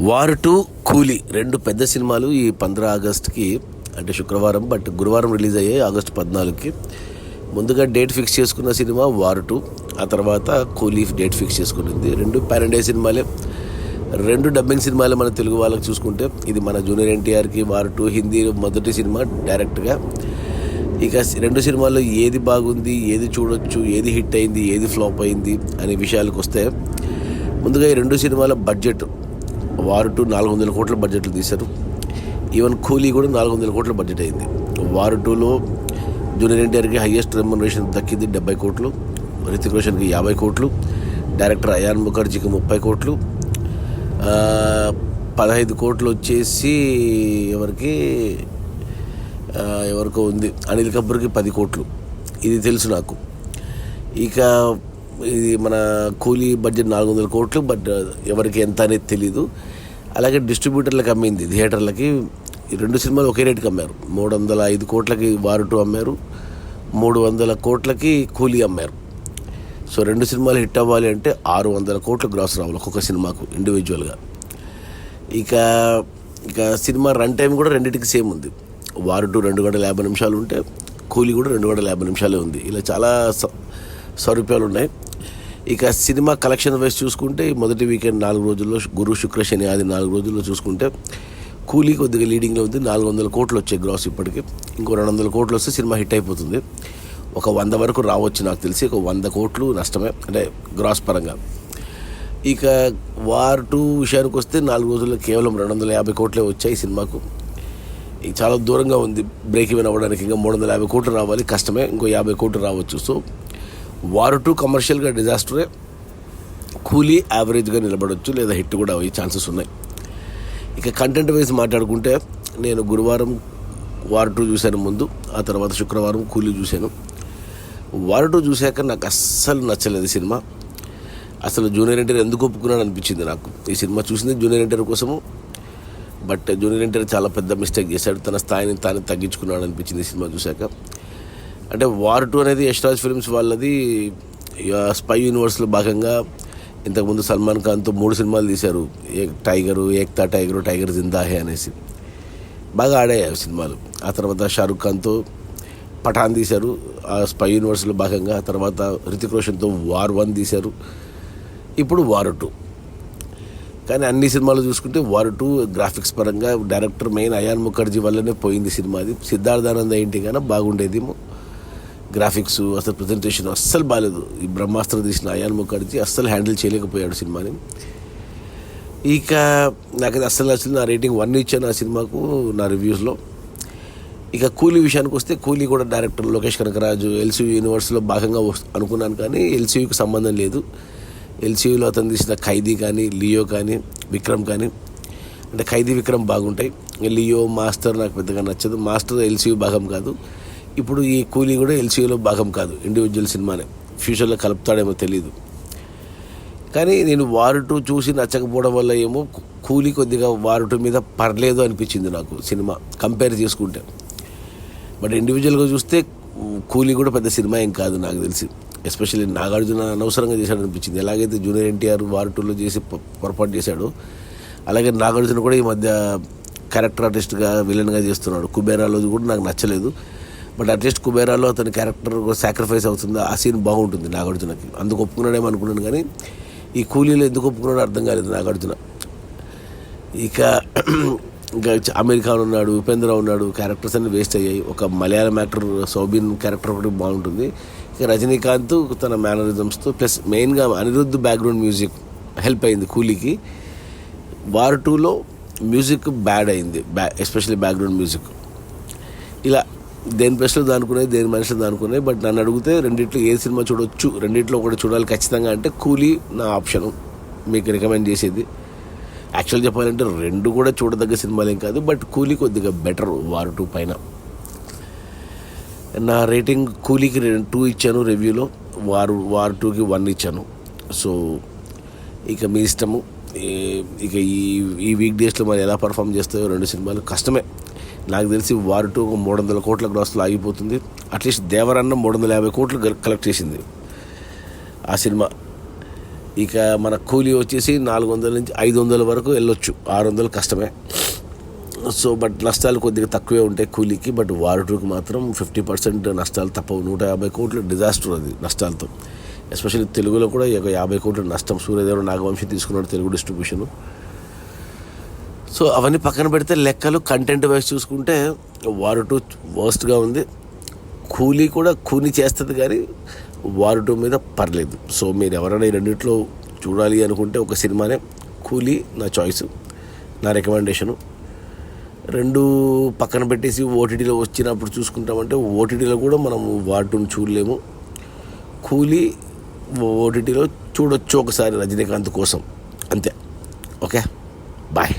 War 2, కూలీ రెండు పెద్ద సినిమాలు ఈ 15 ఆగస్టుకి అంటే శుక్రవారం, బట్ గురువారం రిలీజ్ అయ్యాయి ఆగస్టు 14కి. ముందుగా డేట్ ఫిక్స్ చేసుకున్న సినిమా వార్ 2, ఆ తర్వాత కూలీ డేట్ ఫిక్స్ చేసుకునింది. రెండు పాన్ ఇండియా సినిమాలే, రెండు డబ్బింగ్ సినిమాలే. మన తెలుగు వాళ్ళకి చూసుకుంటే ఇది మన జూనియర్ ఎన్టీఆర్కి వార్ 2 హిందీ మొదటి సినిమా డైరెక్ట్గా. ఇక రెండు సినిమాల్లో ఏది బాగుంది, ఏది చూడొచ్చు, ఏది హిట్ అయింది, ఏది ఫ్లాప్ అయింది అనే విషయాలకు వస్తే, ముందుగా ఈ రెండు సినిమాల బడ్జెట్ వార్ 2 400 కోట్ల బడ్జెట్లు తీశారు. ఈవెన్ కూలీ కూడా 400 కోట్ల బడ్జెట్ అయింది. వార్ 2లో జూనియర్ ఎన్టీఆర్కి హయ్యెస్ట్ రెమ్యునరేషన్ దక్కింది 70 కోట్లు, రితిక్ రోషన్కి 50 కోట్లు, డైరెక్టర్ అయాన్ ముఖర్జీకి 30 కోట్లు, 15 కోట్లు వచ్చేసి ఎవరికో ఉంది, అనిల్ కపూర్కి 10 కోట్లు. ఇది తెలుసు నాకు. ఇక ఇది మన కూలీ బడ్జెట్ 400 కోట్లు, బట్ ఎవరికి ఎంత అనేది తెలీదు. అలాగే డిస్ట్రిబ్యూటర్లకు అమ్మింది, థియేటర్లకి ఈ రెండు సినిమాలు ఒకే రేటుకి అమ్మారు. 305 కోట్లకి వార్ 2 అమ్మారు, 300 కోట్లకి కూలీ అమ్మారు. సో రెండు సినిమాలు హిట్ అవ్వాలి అంటే 600 కోట్లు గ్రాస్ రావాలి ఒక్కొక్క సినిమాకు ఇండివిజువల్గా. ఇక సినిమా రన్ టైం కూడా రెండింటికి సేమ్ ఉంది. వార్ 2 2 గంటల 50 నిమిషాలు ఉంటే కూలీ కూడా 2 గంటల 50 నిమిషాలే ఉంది. ఇలా చాలా సౌరూప్యాలు ఉన్నాయి. ఇక సినిమా కలెక్షన్ వైజ్ చూసుకుంటే మొదటి వీకెండ్ 4 రోజుల్లో గురు శుక్ర శని ఆది 4 రోజుల్లో చూసుకుంటే కూలీ కొద్దిగా లీడింగ్లో ఉంది. 400 కోట్లు వచ్చాయి గ్రాస్. ఇప్పటికి ఇంకో 200 కోట్లు వస్తే సినిమా హిట్ అయిపోతుంది. ఒక 100 వరకు రావచ్చు నాకు తెలిసి. ఒక 100 కోట్లు నష్టమే అంటే గ్రాస్ పరంగా. ఇక వార్ 2 విషయానికి వస్తే 4 రోజుల్లో కేవలం 250 కోట్లే వచ్చాయి సినిమాకు. ఇది చాలా దూరంగా ఉంది బ్రేక్ ఈవెన్ అవ్వడానికి. ఇంకా 350 కోట్లు రావాలి, కష్టమే. ఇంకో 50 కోట్లు రావచ్చు. సో వార్ 2 కమర్షియల్గా డిజాస్టరే, కూలీ యావరేజ్గా నిలబడవచ్చు లేదా హిట్ కూడా అయ్యే ఛాన్సెస్ ఉన్నాయి. ఇక కంటెంట్ వైజ్ మాట్లాడుకుంటే నేను గురువారం వార్ 2 చూశాను ముందు, ఆ తర్వాత శుక్రవారం కూలీ చూశాను. వార్ 2 చూశాక నాకు అస్సలు నచ్చలేదు సినిమా. అసలు జూనియర్ ఎన్టీఆర్ ఎందుకు ఒప్పుకున్నాడు అనిపించింది నాకు. ఈ సినిమా చూసింది జూనియర్ ఎన్టీఆర్ కోసము, బట్ జూనియర్ ఎన్టీఆర్ చాలా పెద్ద మిస్టేక్ చేశాడు. తన స్థాయిని తాను తగ్గించుకున్నాడు అనిపించింది ఈ సినిమా చూశాక. అంటే వార్ 2 అనేది యశ్రాజ్ ఫిల్మ్స్ వాళ్ళది స్పై యూనివర్స్లో భాగంగా. ఇంతకుముందు సల్మాన్ ఖాన్తో 3 సినిమాలు తీశారు, ఏక్తా టైగరు, టైగర్ జిందా హే అనేసి. బాగా ఆడాయి ఆ సినిమాలు. ఆ తర్వాత షారుఖ్ ఖాన్తో పఠాన్ తీశారు ఆ స్పై యూనివర్స్లో భాగంగా. ఆ తర్వాత రితిక్ రోషన్తో వార్ 1 తీశారు, ఇప్పుడు వార్ 2. కానీ అన్ని సినిమాలు చూసుకుంటే వార్ 2 గ్రాఫిక్స్ పరంగా డైరెక్టర్ మెయిన్ అయాన్ ముఖర్జీ వల్లనే పోయింది సినిమాది. సిద్ధార్థానంద ఏంటి కానీ బాగుండేదేమో. గ్రాఫిక్స్ అసలు ప్రజెంటేషన్ అస్సలు బాగాలేదు. ఈ బ్రహ్మాస్త్ర తీసిన అయాన్ ముఖర్జీ అస్సలు హ్యాండిల్ చేయలేకపోయాడు సినిమాని. ఇక నాకైతే అస్సలు నచ్చింది. నా రేటింగ్ 1 ఇచ్చాను ఆ సినిమాకు నా రివ్యూస్లో. ఇక కూలీ విషయానికి వస్తే కూలీ కూడా డైరెక్టర్ లోకేష్ కనకరాజు ఎల్సీయూ యూనివర్స్లో భాగంగా అనుకున్నాను, కానీ ఎల్సీయూకి సంబంధం లేదు. ఎల్సీయూలో అతను తీసిన ఖైదీ కానీ, లియో కానీ, విక్రమ్ కానీ, అంటే ఖైదీ విక్రమ్ బాగుంటాయి. లియో మాస్టర్ నాకు పెద్దగా నచ్చదు. మాస్టర్ ఎల్సీయూ భాగం కాదు. ఇప్పుడు ఈ కూలీ కూడా ఎల్సీయూలో భాగం కాదు, ఇండివిజువల్ సినిమానే. ఫ్యూచర్లో కలుపుతాడేమో తెలీదు. కానీ నేను వార్ 2 చూసి నచ్చకపోవడం వల్ల ఏమో కూలీ కొద్దిగా వార్ 2 మీద పర్లేదు అనిపించింది నాకు సినిమా కంపేర్ చేసుకుంటే. బట్ ఇండివిజువల్గా చూస్తే కూలీ కూడా పెద్ద సినిమా ఏం కాదు నాకు తెలిసి. ఎస్పెషల్లీ నాగార్జున అనవసరంగా చేశాడు అనిపించింది. ఎలాగైతే జూనియర్ ఎన్టీఆర్ వార్ 2లో చేసి పొరపాటు చేశాడు, అలాగే నాగార్జున కూడా ఈ మధ్య క్యారెక్టర్ ఆర్టిస్ట్గా విలన్గా చేస్తున్నాడు. కుబేరాలో కూడా నాకు నచ్చలేదు. బట్ అట్లీస్ట్ కుబేరాలో అతని క్యారెక్టర్ సాక్రిఫైస్ అవుతుంది, ఆ సీన్ బాగుంటుంది నాగార్జునకి. అందుకు ఒప్పుకున్నాడేమో అనుకున్నాను, కానీ ఈ కూలీలో ఎందుకు ఒప్పుకున్నాడో అర్థం కాలేదు నాగార్జున. ఇంకా అమీర్ ఖాన్ ఉన్నాడు, ఉపేంద్ర ఉన్నాడు, క్యారెక్టర్స్ అన్ని వేస్ట్ అయ్యాయి. ఒక మలయాళం యాక్టర్ సౌబిన్ క్యారెక్టర్ ఒకటి బాగుంటుంది. ఇక రజనీకాంత్ తన మేనరిజమ్స్తో ప్లస్ మెయిన్గా అనిరుద్ధ్ బ్యాక్గ్రౌండ్ మ్యూజిక్ హెల్ప్ అయింది కూలీకి. వార్ 2లో మ్యూజిక్ బ్యాడ్ అయింది, ఎస్పెషల్లీ బ్యాక్గ్రౌండ్ మ్యూజిక్. ఇలా దేని ప్లేస్లో దానుకున్నాయి, దేని మనుషులు దానుకున్నాయి. బట్ నన్ను అడిగితే రెండిట్లో ఏ సినిమా చూడొచ్చు, రెండిట్లో ఒకటి చూడాలి ఖచ్చితంగా అంటే కూలీ నా ఆప్షను, మీకు రికమెండ్ చేసేది. యాక్చువల్ చెప్పాలంటే రెండు కూడా చూడదగ్గ సినిమాలేం కాదు, బట్ కూలీ కొద్దిగా బెటర్ వార్ 2 పైన. నా రేటింగ్ కూలీకి 2 ఇచ్చాను రివ్యూలో, వార్ 2కి 1 ఇచ్చాను. సో ఇక మీ ఇష్టము. ఇక ఈ వీక్ డేస్లో మరి ఎలా పర్ఫామ్ చేస్తాయో రెండు సినిమాలు కష్టమే. నాకు తెలిసి వార్ 2 300 కోట్ల గ్రాస్లో ఆగిపోతుంది. అట్లీస్ట్ దేవరన్న 350 కోట్లు కలెక్ట్ చేసింది ఆ సినిమా. ఇక మన కూలీ వచ్చేసి 400 నుంచి 500 వరకు వెళ్ళొచ్చు, 600 కష్టమే. సో బట్ నష్టాలు కొద్దిగా తక్కువే ఉంటాయి కూలీకి. బట్ వార్ 2కి మాత్రం 50% నష్టాలు తప్పవు. 150 కోట్లు డిజాస్టర్ అది నష్టాలతో. ఎస్పెషల్లీ తెలుగులో కూడా 50 కోట్ల నష్టం సూర్యదేవుడు నాగవంశి తీసుకున్నాడు తెలుగు డిస్ట్రిబ్యూషను. సో అవన్నీ పక్కన పెడితే లెక్కలు కంటెంట్ వైజ్ చూసుకుంటే వార్ 2 వర్స్ట్గా ఉంది. కూలీ కూడా కూలీ చేస్తుంది కానీ వార్ 2 మీద పర్లేదు. సో మీరు ఎవరైనా ఈ రెండింటిలో చూడాలి అనుకుంటే ఒక సినిమానే కూలీ నా చాయిస్, నా రికమెండేషను. 2 పక్కన పెట్టేసి ఓటీటీలో వచ్చినప్పుడు చూసుకుంటామంటే ఓటీటీలో కూడా మనం వార్ 2 చూడలేము. కూలీ ఓటీటీలో చూడొచ్చు ఒకసారి రజనీకాంత్ కోసం, అంతే. Okay, bye.